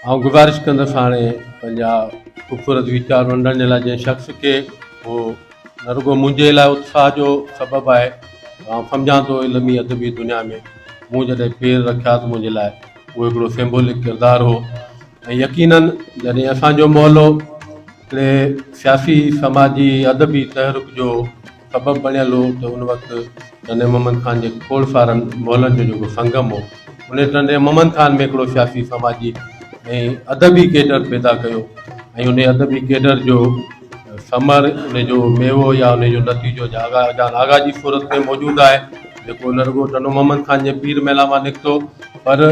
आउं गुज़ारिश कंदुसि हाणे पंहिंजा ख़ूबसूरत वीचार वंडण जे लाइ जंहिं शख़्स खे उहो न रुॻो मुंहिंजे लाइ उत्साह जो सबबु आहे। आउं सम्झां थो इल्मी अदबी दुनिया में मूं जॾहिं पेर रखिया त मुंहिंजे लाइ उहो हिकिड़ो सिंबोलिक किरदारु हो। ऐं यकीनन जॾहिं असांजो मौलो हिकिड़े सियासी समाजी अदबी तहरुक जो सबबु बणियल हो त उन वक़्तु नंढे मोहम्मद ख़ान जे खोड़ सारनि मौलनि जो जेको संगम हो उन नंढे मोहम्मद ख़ान में हिकिड़ो सियासी समाजी ऐं अदबी केडर पैदा कयो ऐं उन अदबी केडर जो समर उन जो मेवो या उन जो नतीजो आगा जी सूरत में मौजूदु आहे जेको न रुॻो नंढो मोहम्मद ख़ान जे पीर मेला मां निकितो पर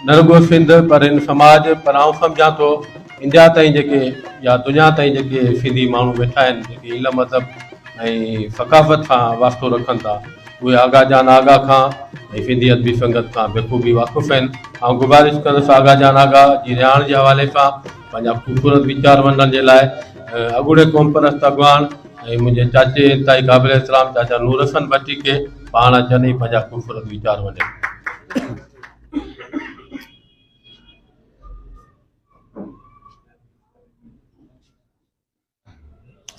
न रुॻो सिंध पर इन समाज पर आउं सम्झां थो इंडिया ताईं जेके या दुनिया ताईं जेके सिंधी माण्हू वेठा आहिनि जेके इल्मु अदब ऐं सकाफ़त सां वास्तो रखनि था उहे आगा जान आगा खां ऐं सिंधी अदबी संगत खां बख़ूबी वाक़ुफ़ु आहिनि। ऐं गुज़ारिश कंदुसि आगा जान आगा जी ॼाण जे हवाले सां पंहिंजा ख़ूबसूरत वीचार वंडण जे लाइ अॻूणे क़ौम परस्त अॻवान ऐं मुंहिंजे चाचे ताई क़ाबिल इस्लाम चाचा नूर हसन भट्टी खे पाण अचनि ई पंहिंजा ख़ूबसूरत वीचार वंडनि।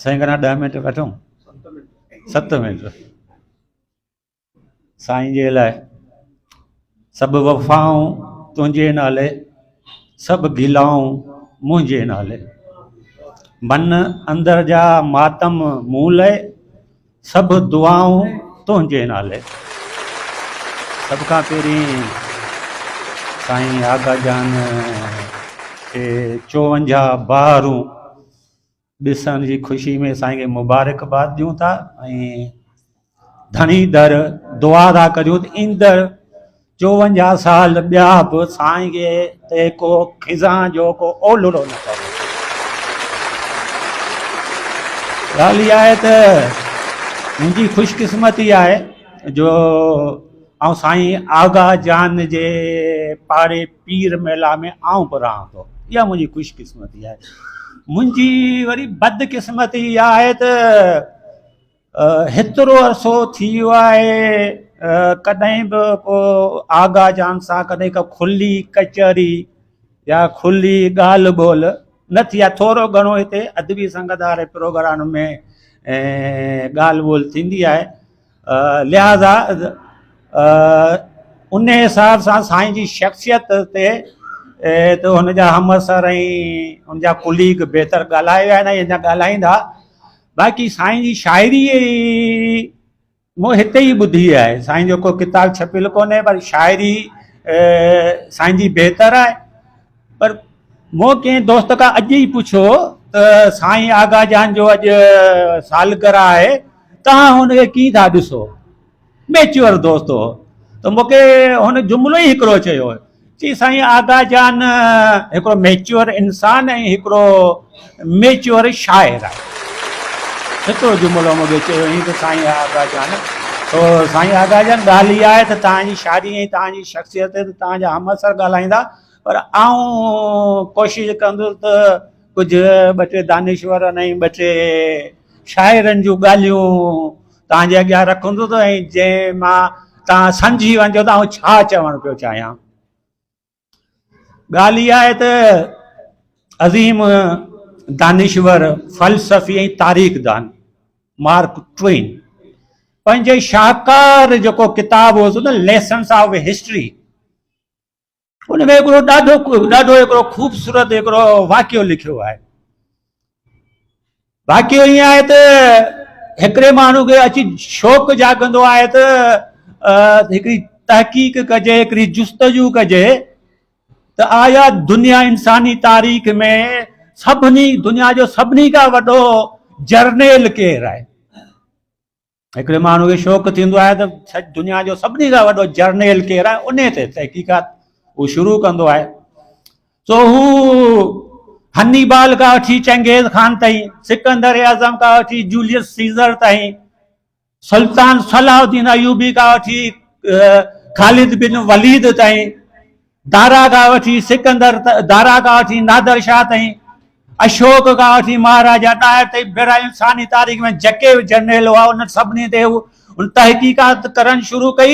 साईं घणा 10 मिनट वठूं 7 मिनट साईं जे लाइ सभु वफ़ाऊं तुंहिंजे नाले सभु गिलाऊं मुंहिंजे नाले मन अंदर जा मातम मूं लाइ सभु दुआऊं तुंहिंजे नाले। सभ खां पहिरीं साईं आगा जान खे 54 बहारूं ॾिसण जी ख़ुशी में साईं खे मुबारकबाद ॾियूं था ऐं धणी दर दुआ था करियूं त ईंदड़ 54 साल ॿिया बि साईं खे ते को खिज़ां जो को ओलड़ो न करे। ॻाल्हि इहा आहे त मुंहिंजी ख़ुशकिस्मती आहे जो ऐं साईं आगा जान जे पाड़े पीर मेला में आउं बि रहां थो। इहा मुंहिंजी ख़ुशकिस्मती आहे। मुंहिंजी वरी बदकिस्मती इहा आहे त हेतिरो अरसो थी वियो आहे कॾहिं बि को आगा जान सां कॾहिं का खुली कचहरी या खुली ॻाल्हि ॿोल न थी आहे। थोरो घणो हिते अदबी संगत वारे प्रोग्राम में ॻाल्हि ॿोल थींदी आहे लिहाज़ा उन हिसाब सां साईं जी शख़्सियत ते त हुनजा हमअसर ऐं हुनजा कुलीग बहितर ॻाल्हाए विया आहिनि ऐं ॻाल्हाईंदा। बाक़ी साईं जी शाइरी मूं हिते ई ॿुधी आहे। साईं जो को किताबु छपियल कोन्हे पर शाइरी साईं जी बहितर आहे। पर मूं कंहिं दोस्त खां अॼु ई पुछो त साईं आगा जान जो अॼु सालगिरह आहे तव्हां हुनखे कीअं था ॾिसो? मैच्योर दोस्त हो त मूंखे हुन जुमिलो ई हिकिड़ो चयो चई साईं आगा जान हिकिड़ो मैच्योर इंसान ऐं हिकिड़ो मैच्योर शाइर आहे। हिकिड़ो जुमिलो मूंखे चयो ईअं त साईं आगा जान तो साईं आगा जान ॻाल्हि इहा आहे त तव्हांजी शादी ऐं तव्हांजी शख़्सियत ते तव्हांजा हमअसर ॻाल्हाईंदा पर आउं कोशिशि कंदुसि त कुझु 2-3 दानिश्वर ऐं 2-3 शाइरनि जूं ॻाल्हियूं तव्हांजे अॻियां रखंदुसि ऐं जंहिं मां तव्हां सम्झी वञो त आउं छा चवणु पियो चाहियां। ॻाल्हि इहा आहे त अज़ीम दानिश्वर फ़लसफ़ी ऐं तारीख़दान मार्क ट्वेन पंहिंजे शाहकार जेको किताबु हुओसि न लेसन्स ऑफ हिस्ट्री उन में हिकिड़ो ॾाढो हिकिड़ो ख़ूबसूरत हिकिड़ो वाक़ियो लिखियो आहे। वाक़ियो ईअं आहे त हिकिड़े माण्हू खे अची शौक़ु जाॻंदो आहे त हिकिड़ी तहक़ीक़ कजे हिकिड़ी जुस्तजू कजे त आया दुनिया इंसानी तारीख़ में दुनिया जो सभिनी खां वॾो जर्नेल केरु आहे। हिकिड़े माण्हू खे शौक़ु थींदो आहे त दुनिया जो सभिनी खां वॾो जर्नेल केरु आहे उन ते तहक़ीक़ात हू शुरू कंदो आहे। सो हू हनीबाल खां वठी चंगेज़ खान ताईं सिकंदर आज़म खां वठी जूलियस सीज़र ताईं सुल्तान सलाहुद्दीन अयूबी खां वठी ख़ालिद बिन वलीद ताईं दारा खां वठी दारा खां वठी नादर शाह ताईं अशोक खां वठी महाराजा डायर ताईं बेरा इंसानी तारीख़ में जेके जर्नल हुआ उन सभिनी ते उन तहक़ीक़ात करणु शुरू कई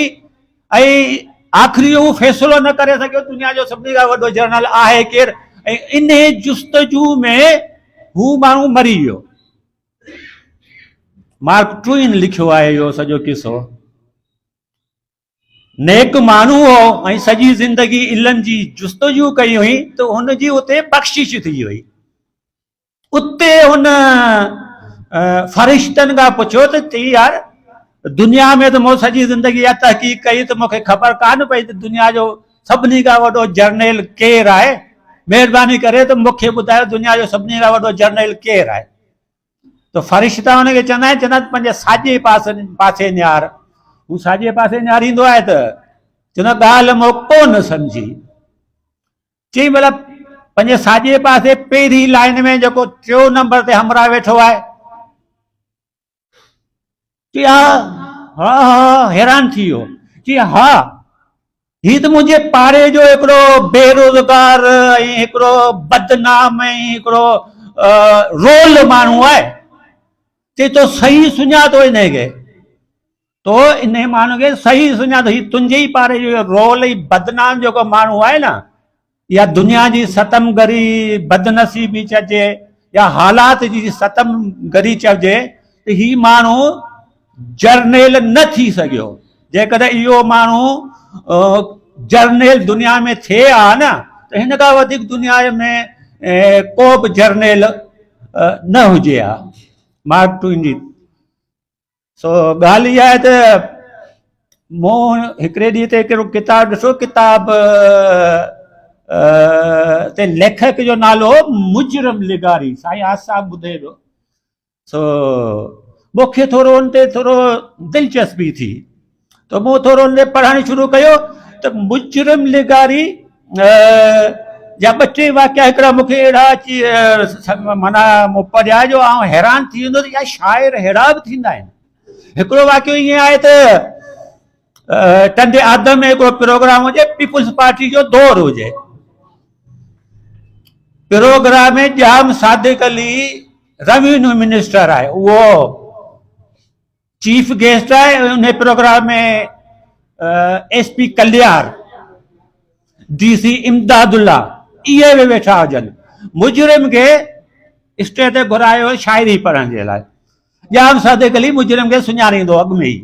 ऐं आख़िरी उहो फ़ैसिलो न करे सघियो दुनिया जो सभिनी खां वॾो जर्नल आहे केरु ऐं इन जुस्तजू में हू माण्हू मरी वियो। मार्क ट्वेन लिखियो आहे इहो सॼो किसो। नेक माण्हू हो ऐं सॼी ज़िंदगी इल्म जी जुस्तजू कई हुई त हुनजी उते बख़्शिश थी हुई। उते हुन फ़रिश्तनि खां पुछियो त चई यार दुनिया में त मूं सॼी ज़िंदगी इहा तहक़ीक़ कई त मूंखे ख़बर कान पई त दुनिया जो सभिनी खां वॾो जर्नल केरु आहे। महिरबानी करे त मूंखे ॿुधायो दुनिया जो सभिनी खां वॾो जर्नल केरु आहे। त फ़रिश्ता हुनखे चवंदा आहिनि पंहिंजे साॼे पासे निहार। हू साॼे पासे निहारींदो आहे त चवंदो ॻाल्हि मूं कोन सम्झी। चई मतिलबु पंहिंजे साॼे पासे पहिरीं लाइन में जेको 3 नंबर ते हमरा वेठो आहे। चई हा हा हा हैरान थी वियो। चई हा ही त मुंहिंजे पाड़े जो हिकिड़ो बेरोज़गार ऐं हिकिड़ो बदनाम ऐं हिकिड़ो रोल माण्हू आहे। चई तो सही सुञातो हिनखे, तो इन माण्हू खे सही सुञातो। ही तुंहिंजे ई पाड़े जो रोल ऐं बदनाम जेको माण्हू आहे न, या दुनिया जी सतमगरी बदनसीबी चइजे या हालात जी सतमगरी चइजे त ही माण्हू जर्नल न थी सघियो। जेकॾहिं इहो माण्हू जर्नल दुनिया में थिए हा न त हिन खां वधीक दुनिया में को बि जर्नल न हुजे हा। मार्क ट्वेन जी सो ॻाल्हि इहा आहे त मूं हिकिड़े ॾींहं ते हिकिड़ो किताबु ॾिठो। किताब ते लेखक जो नालो मुजरम लिगारी, साईं आसाब ॿुधे थो। सो मूंखे थोरो हुन ते थोरो दिलचस्पी थी त मूं थोरो हुन ते पढ़णु शुरू कयो त मुजरम लिगारी जा 2-3 वाकिया हिकिड़ा मूंखे अहिड़ा अची माना मूं पढ़िया जो आउं हैरान थी वेंदो त इहा शाइर अहिड़ा बि थींदा आहिनि। हिकिड़ो वाकियो ईअं आहे त टंडे आदम में हिकिड़ो प्रोग्राम हुजे, पीपुल्स पार्टी जो दौर हुजे। प्रोग्राम में जाम सादिक अली रेवेन्यू मिनिस्टर आहे, उहो चीफ गेस्ट आहे। उन प्रोग्राम में SP कल्याण, DC इमदादुल्ला इहे बि वेठा हुजनि। मुजरिम खे स्टेज ते घुरायो शाइरी पढ़ण जे लाइ। जाम सादिक अली मुजरिम खे सुञाणींदो अॻु में ई।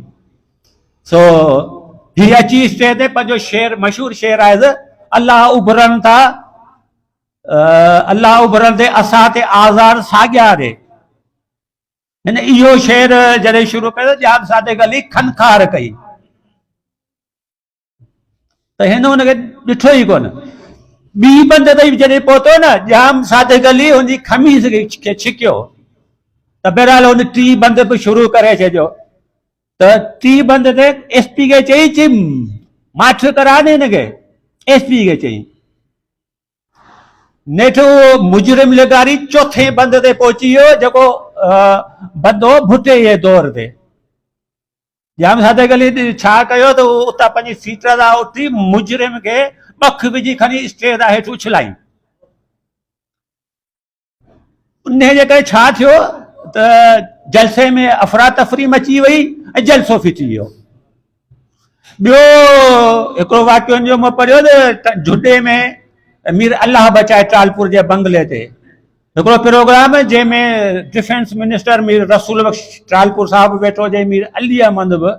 सो हीअ अची स्टेज ते पंहिंजो शेर, मशहूरु शेर आहे त अल्लाह उभरनि था, अल्लाह उभरनि ते असां ते आज़ार साॻिया ॾे। हिन इहो शेर जॾहिं शुरू कयो त जाम सादिक अली खनखार कई त हिन हुनखे ॾिठो ई कोन। ॿी बंद ताईं जॾहिं पहुतो न, जाम सादिक अली हुनजी खमीस खे छिकियो त बहरहाल हुन 3 बंद बि शुरू करे छॾियो। त 3 बंद ते SP खे चई माठ करा न हिनखे। SP खे चई नेठि उहो मुजरिम लिगारी 4थे बंद ते पहुची वियो, जेको बंदो भुटे जे दौर ते। जाम सादिक अली छा कयो त उतां पंहिंजी सीट तां उथी मुजरिम खे पख विझी खणी स्टेज तां हेठि उछलाई। उन जे करे छा थियो त जलसे में अफ़रा तफ़री मची वई ऐं जलसो फिटी वियो। ॿियो हिकिड़ो वाकियो जो मां पढ़ियो त झुॾे में मीर अलाह बचाए ट्रालपुर जे बंगले ते हिकिड़ो प्रोग्राम जंहिंमें डिफेंस मिनिस्टर मीर रसूल बख्श ट्रालपुर साहिबु वेठो हुजे, मीर अली अहमद बि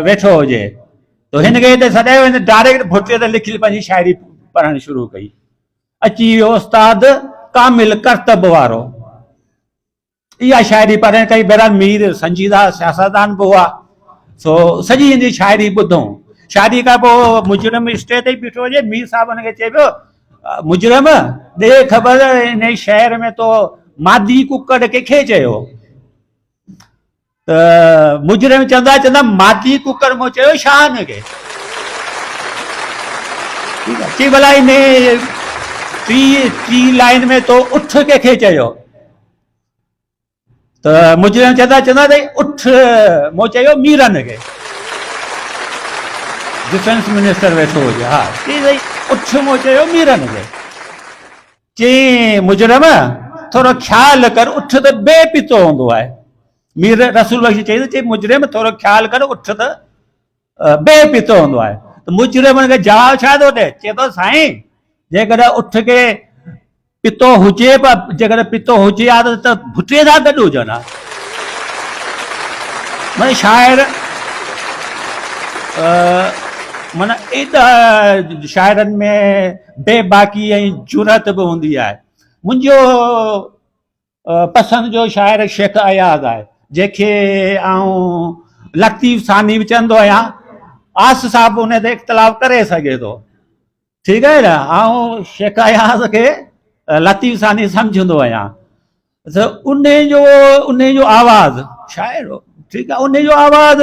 वेठो हुजे। त हिनखे हिते सॾायो, हिन डायरेक्ट भुटे ते लिखी पंहिंजी शाइरी पढ़णु शुरू कई। अची वियो उस्ताद कामिल करतब वारो, इहा शाइरी पढ़ण कई। बहरहाल मीर संजीदा सियासतदान बि हुआ। सो सॼी हिनजी शाइरी ॿुधूं। शाइरी खां पोइ मुजरिम स्टेज ते बीठो हुजे, मीर साहब हुनखे चए पियो मुजरिम ॾे ख़बर हिन शहर में तो मादी कुकड़ कंहिंखे चयो? त मुजरिम चवंदा मादी कुकड़ मूं चयो शान खे। ठीकु आहे, चई भला इन 3 लाइन में तो उठ कंहिंखे चयो? त मुजरिम चवंदा त उठ मूं चयो मीरन खे। डिफेंस मिनिस्टर वेठो हुजे, हा चई उठ मूं चयो मीरन खे। चई मुजरिम थोरो ख़्यालु कर, उठ त बेपितो हूंदो आहे। मीर रसूल बख्श चई मुजरिम थोरो ख़्यालु कर, उठ त बेपितो हूंदो आहे। त मुजरिम हुनखे जवाबु छा थो ॾे? चए थो साईं जेकॾहिं उठ खे पितो हुजे पर जेकर पितो हुजे आ त भुटे सां गॾु हुजनि हा माना शाइर माना एॾा शाइरनि में बेबाकी ऐं जुरत बि हूंदी आहे मुंहिंजो पसंदि जो शाइर शेख अयाज़ आहे जंहिंखे आउं लतीफ़ सानी बि चवंदो आहियां आस साहब उन ते इख़्तिलाफ़ करे सघे थो ठीकु आहे न आउं शेख अयाज़ खे लतीफ़ सानी सम्झंदो आहियां त उन जो आवाज़ शाइर ठीकु आहे उन जो आवाज़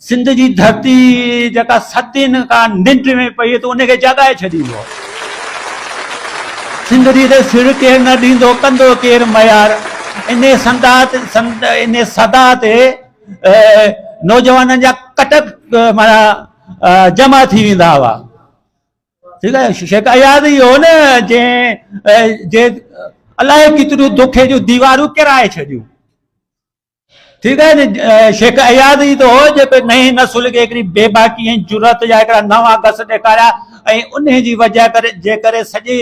सिंध जी धरती जेका सदियुनि खां निंड में पई त उनखे जॻाए छॾींदो सिंध जी ते सिर केरु न ॾींदो कंदो केरु मयार इन सदा ते नौजवाननि जा कटक माना जमा थी वेंदा हुआ ठीकु आहे शेख अयाज़ ई हो न जे अलाए केतिरियूं दुखे जूं दीवारूं किराए छॾियूं ठीकु आहे न शेख अयाज़ ई त हो जेके नई नसुल खे हिकिड़ी बेबाकी ऐं जुरत जा हिकिड़ा नवां गस ॾेखारिया ऐं उन जी वजह करे जे करे सॼे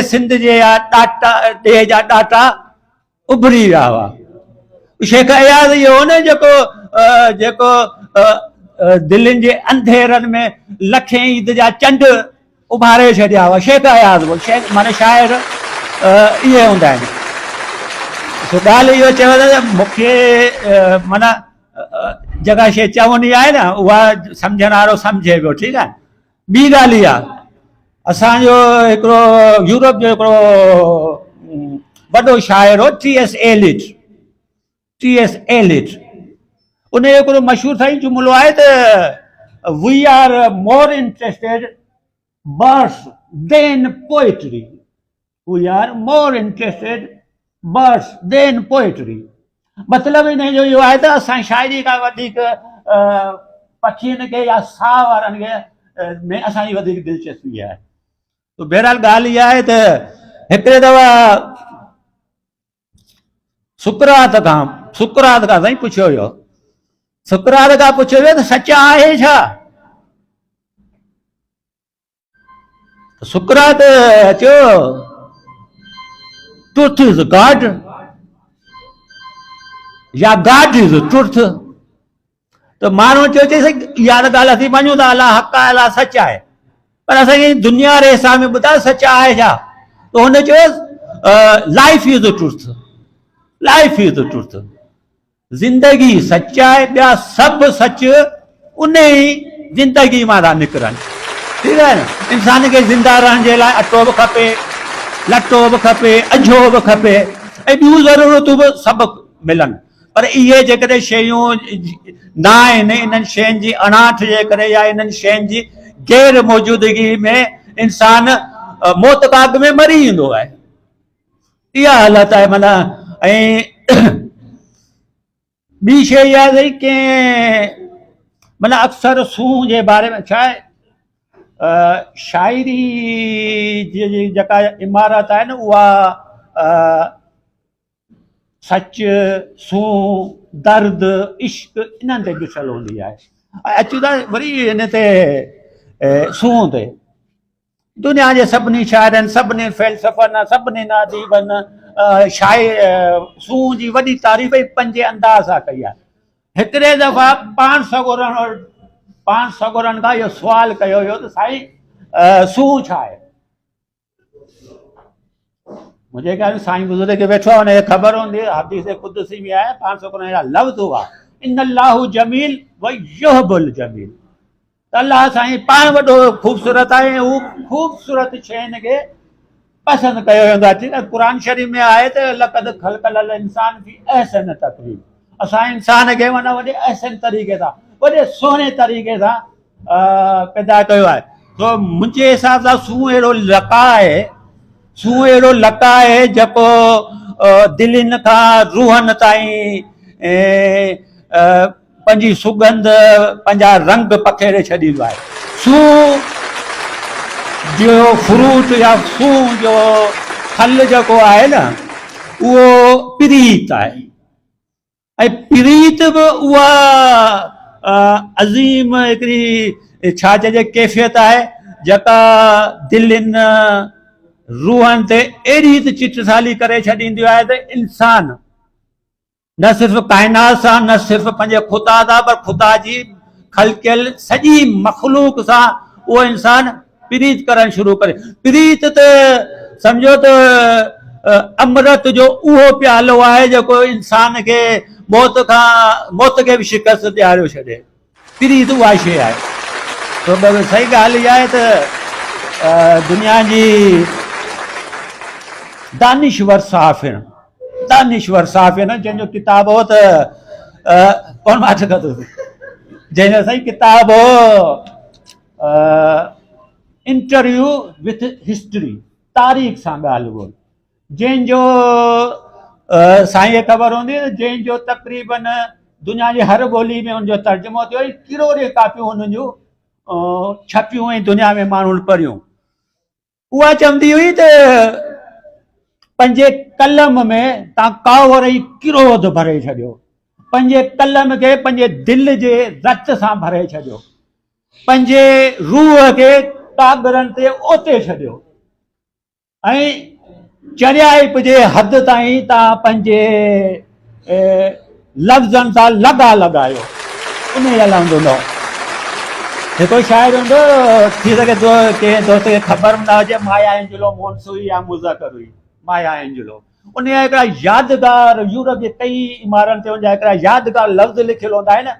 सिंध जे ॾाटा ॾे जा ॾाटा उभरी विया हुआ शेख अयाज़ इहो हो न जेको दिल्लीनि जे अंधेरनि में लखे ईद जा चंड उभारे छॾिया हुआ शेख अयाज़ शेख माना शाइर इहे हूंदा आहिनि सो ॻाल्हि इहो चयो त मूंखे माना जेका शइ चवणी आहे न उहा सम्झण वारो सम्झे पियो ठीकु आहे ॿी ॻाल्हि इहा असांजो हिकिड़ो यूरोप जो हिकिड़ो वॾो शाइर हो टी.एस. एलिट उन जो हिकिड़ो मशहूरु साईं जुमिलो आहे त we are more interested birds then poetry we are more interested birds then poetry मतिलबु इन जो इहो आहे त असां शाइरी खां वधीक पखियुनि खे या साह वारनि खे में असांजी वधीक दिलचस्पी आहे त बहरहाल ॻाल्हि इहा आहे त हिकिड़े दफ़ा सुकरात खां साईं पुछियो हुयो सुकरात खां पुछियो वियो त सच आहे छा सुकरात चयो ट्रुथ इज़ गॉड या गॉड इज़ ट्रुथ त माण्हू चयो चई इहा त ॻाल्हि असीं मञूं था अलाह हक़ आहे अलाह सच आहे पर असांखे दुनिया जे हिसाब में ॿुधायो सच आहे छा त हुन चयो लाइफ इज़ ट्रुथ ज़िंदगी सच आहे ॿिया सभु सच उन ई ज़िंदगी मां था निकिरनि ठीकु आहे न इंसान खे ज़िंदा रहण जे लाइ अटो बि खपे लटो बि खपे अझो बि खपे ऐं ॿियूं ज़रूरतूं बि सभु मिलनि पर इहे जेकॾहिं शयूं न आहिनि इन्हनि शयुनि जी अणाठ जे करे या इन्हनि शयुनि जी गैर मौजूदगी में इंसान मौत काग में मरी ईंदो आहे इहा हालत आहे माना ऐं ॿी शइ इहा आहे की माना अक्सर सूंह जे बारे में छा आहे शाइरी जी जेका इमारत आहे न उहा सच सूंह दर्द इश्क इन्हनि ते ॾिठल हूंदी आहे ऐं अचूं था वरी हिन ते सूंह ते दुनिया जे सभिनी शाइरनि सभिनी फ़ैलसफ़नि सभिनी अदीबनि सूंह जी वॾी तारीफ़ ई पंहिंजे अंदाज़ सां कई आहे हिकिड़े दफ़ा पाण सगोरनि खां इहो सुवालु कयो हुयो त साईं सूंह छा आहे मुंहिंजे ख़्याल में साईं बुज़ुर्ग वेठो आहे हुनखे ख़बर हूंदी हदीस क़ुदसी में आहे पाण सगोरनि जा लफ़्ज़ हुआ इन्नल्लाहु जमील व युहिब्बुल जमील त अलाह साईं पाण वॾो ख़ूबसूरत आहे ऐं हू ख़ूबसूरत शयुनि खे पसंदि कयो वेंदो आहे ठीकु आहे क़ुर शरीफ़ में आहे त लक़द ख़लक़ल इंसान फी अहसन तक़वीम असां इंसान खे माना वॾे अहसन तरीक़े सां वॾे सुहिणे तरीक़े सां पैदा कयो आहे तो मुंहिंजे हिसाब सां सूंह अहिड़ो लका आहे जेको दिलनि खां रूहनि ताईं पंहिंजी सुगंध पंहिंजा रंग पखेड़े छॾींदो आहे सूंह जो फ्रूट या सूंह जो फल जेको आहे न उहो प्रीत आहे ऐं प्रीत बि उहा अज़ीम हिकिड़ी छा चइजे कैफ़ियत आहे जेका दिलनि रूहनि ते अहिड़ी त चिटसाली करे छॾींदियूं आहे त इंसान न सिर्फ़ु काइनात सां न सिर्फ़ु पंहिंजे ख़ुदा सां पर ख़ुदा जी ख़लकियल सॼी मख़लूक सां उहो इंसान प्रीत करणु शुरू करे। प्रीत त सम्झो त अमृत जो उहो प्यालो आहे जेको इंसान खे मौत खे बि शिकस्त ॾियारियो छॾे। प्रीत उहा शइ आहे। तो सही ॻाल्हि इहा आहे त दुनिया जी दानिश्वर साफ़िर जंहिंजो किताब हो त कौन मां थो जंहिंजो सही किताब हो इंटरव्यू विथ हिस्ट्री, तारीख़ सां ॻाल्हि ॿोल, जंहिंजो साईं खे ख़बर हूंदी जंहिंजो तक़रीबन दुनिया जी हर ॿोली में हुनजो तर्जुमो थियो, किरोड़े कापियूं हुननि जूं छपियूं ऐं दुनिया में माण्हुनि पढ़ियूं। उहा चवंदी हुई त पंहिंजे कलम में तव्हां कावर ई किरोध भरे छॾियो, पंहिंजे कलम खे पंहिंजे दिलि जे रत सां भरे छॾियो, पंहिंजे रूह खे कागरनि ते ओते छॾियो ऐं चरियाइप जे हद ताईं तव्हां पंहिंजे लफ़्ज़नि सां लॻा लॻायो। उन ई हलंदो न हिकिड़ो शाइर हूंदो, थी सघे थो कंहिं दोस्त खे ख़बर न हुजे, माया एंजलो मोन्सुई या मुज़कर हुई माया एंजलो। उन जा हिकिड़ा यादगार यूरोप जे कई इमारतुनि ते उनजा हिकिड़ा यादगार लफ़्ज़ लिखियल हूंदा आहिनि,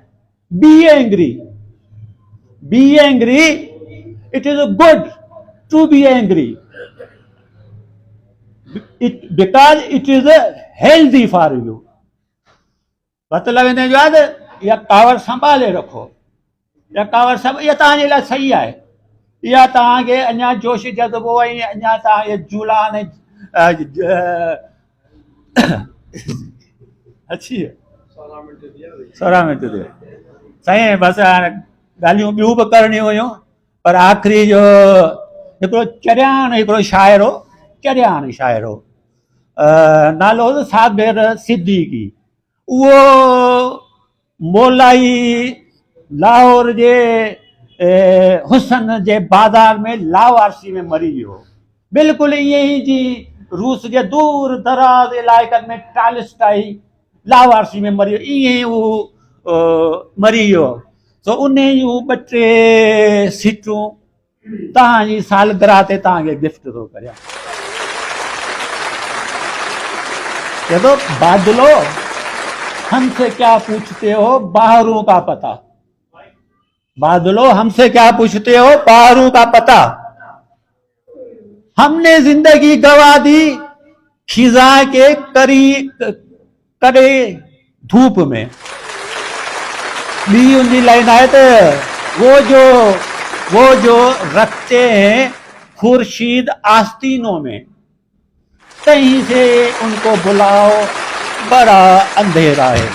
be angry, it is good to be angry because it is healthy for you. मतिलबु हिन जो आहे त इहा कावर संभाले रखो, इहा कावर सभु इहा तव्हांजे लाइ सही आहे, इहा तव्हांखे अञा जोश जज़्बो ऐं अञा तव्हांखे जुलान अच्छी 16 मिंट थियो साईं, बसि हाणे ॻाल्हियूं ॿियूं बि करणियूं हुयूं पर आख़िरी जो हिकिड़ो शाइर हो, नालो हो साबिर सिद्दीकी। उहो मोलाई लाहौर जे हुसन जे बाज़ार में लावारसी में मरी वियो। बिल्कुलु ईअं ई जी रूस जे दूर दराज इलाइक़नि में टालिस्टाई लावारसी में मरी वियो, ईअं ई उहो मरी वियो। सो उन जूं 2-3 सीटूं तव्हांजी सालगिरह ते तव्हांखे गिफ्ट थो करियां। चलो बादलो हमसे क्या पूछते हो बाहरों का पता, बादलो हमसे क्या पूछते हो बाहरों का पता, हमने जिंदगी गवा दी खिजा के करे धूप में। बी उनकी लाइन आए तो वो जो रखते हैं खुर्शीद आस्तीनों में, कहीं से उनको बुलाओ बड़ा अंधेरा है।